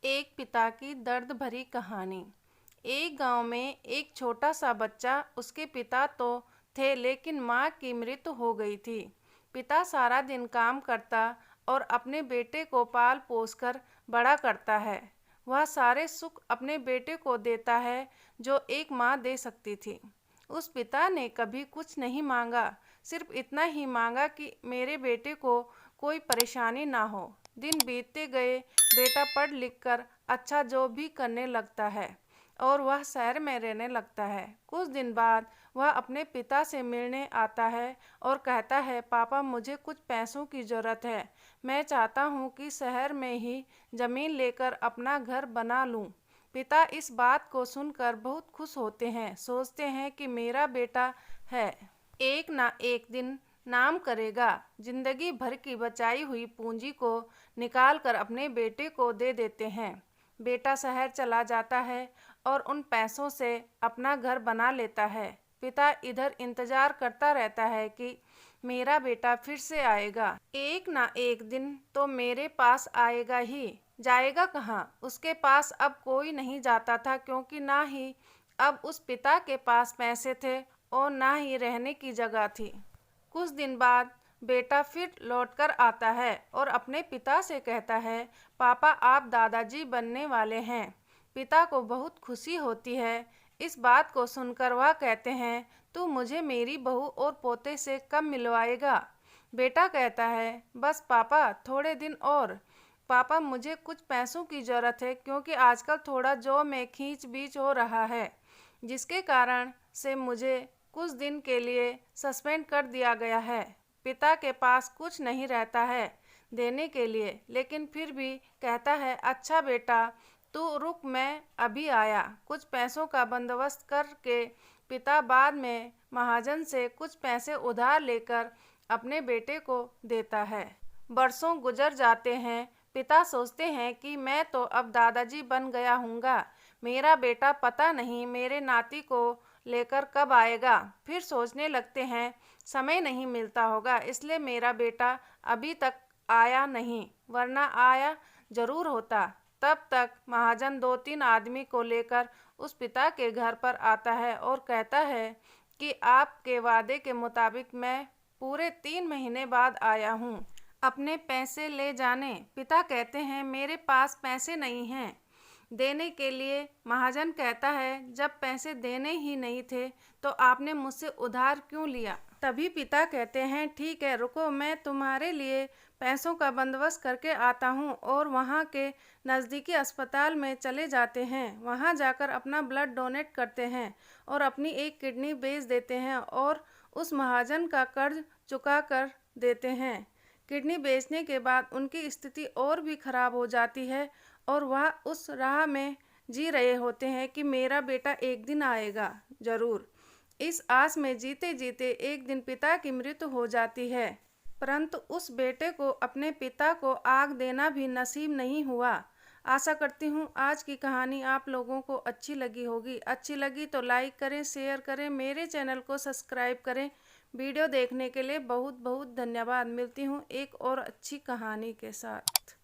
एक पिता की दर्द भरी कहानी। एक गांव में एक छोटा सा बच्चा, उसके पिता तो थे लेकिन माँ की मृत्यु हो गई थी। पिता सारा दिन काम करता और अपने बेटे को पाल पोस कर बड़ा करता है। वह सारे सुख अपने बेटे को देता है जो एक माँ दे सकती थी। उस पिता ने कभी कुछ नहीं मांगा, सिर्फ इतना ही मांगा कि मेरे बेटे को कोई परेशानी ना हो। दिन बीतते गए, बेटा पढ़ लिख कर अच्छा जॉब भी करने लगता है और वह शहर में रहने लगता है। कुछ दिन बाद वह अपने पिता से मिलने आता है और कहता है, पापा मुझे कुछ पैसों की ज़रूरत है। मैं चाहता हूँ कि शहर में ही ज़मीन लेकर अपना घर बना लूँ। पिता इस बात को सुनकर बहुत खुश होते हैं, सोचते हैं कि मेरा बेटा है, एक ना एक दिन नाम करेगा। जिंदगी भर की बचाई हुई पूंजी को निकाल कर अपने बेटे को दे देते हैं। बेटा शहर चला जाता है और उन पैसों से अपना घर बना लेता है। पिता इधर इंतजार करता रहता है कि मेरा बेटा फिर से आएगा, एक ना एक दिन तो मेरे पास आएगा ही। जाएगा कहाँ? उसके पास अब कोई नहीं जाता था, क्योंकि ना ही अब उस पिता के पास पैसे थे और ना ही रहने की जगह थी। कुछ दिन बाद बेटा फिर लौटकर आता है और अपने पिता से कहता है, पापा आप दादाजी बनने वाले हैं। पिता को बहुत खुशी होती है। इस बात को सुनकर वह कहते हैं, तू मुझे मेरी बहू और पोते से कब मिलवाएगा? बेटा कहता है, बस पापा थोड़े दिन और। पापा मुझे कुछ पैसों की ज़रूरत है, क्योंकि आजकल थोड़ा जॉब में खींच बीच हो रहा है, जिसके कारण से मुझे कुछ दिन के लिए सस्पेंड कर दिया गया है। पिता के पास कुछ नहीं रहता है देने के लिए, लेकिन फिर भी कहता है, अच्छा बेटा तू रुक, मैं अभी आया। कुछ पैसों का बंदोबस्त करके पिता बाद में महाजन से कुछ पैसे उधार लेकर अपने बेटे को देता है। बरसों गुजर जाते हैं। पिता सोचते हैं कि मैं तो अब दादाजी बन गया हूँगा, मेरा बेटा पता नहीं मेरे नाती को लेकर कब आएगा। फिर सोचने लगते हैं, समय नहीं मिलता होगा इसलिए मेरा बेटा अभी तक आया नहीं, वरना आया जरूर होता। तब तक महाजन 2-3 आदमी को लेकर उस पिता के घर पर आता है और कहता है कि आपके वादे के मुताबिक मैं पूरे 3 महीने बाद आया हूँ, अपने पैसे ले जाने। पिता कहते हैं, मेरे पास पैसे नहीं हैं देने के लिए। महाजन कहता है, जब पैसे देने ही नहीं थे तो आपने मुझसे उधार क्यों लिया? तभी पिता कहते हैं, ठीक है रुको, मैं तुम्हारे लिए पैसों का बंदोबस्त करके आता हूँ। और वहाँ के नज़दीकी अस्पताल में चले जाते हैं। वहाँ जाकर अपना ब्लड डोनेट करते हैं और अपनी एक किडनी बेच देते हैं और उस महाजन का कर्ज चुका कर देते हैं। किडनी बेचने के बाद उनकी स्थिति और भी खराब हो जाती है और वह उस राह में जी रहे होते हैं कि मेरा बेटा एक दिन आएगा जरूर। इस आस में जीते जीते एक दिन पिता की मृत्यु हो जाती है, परंतु उस बेटे को अपने पिता को आग देना भी नसीब नहीं हुआ। आशा करती हूँ आज की कहानी आप लोगों को अच्छी लगी होगी। अच्छी लगी तो लाइक करें, शेयर करें, मेरे चैनल को सब्सक्राइब करें। वीडियो देखने के लिए बहुत बहुत धन्यवाद। मिलती हूँ एक और अच्छी कहानी के साथ।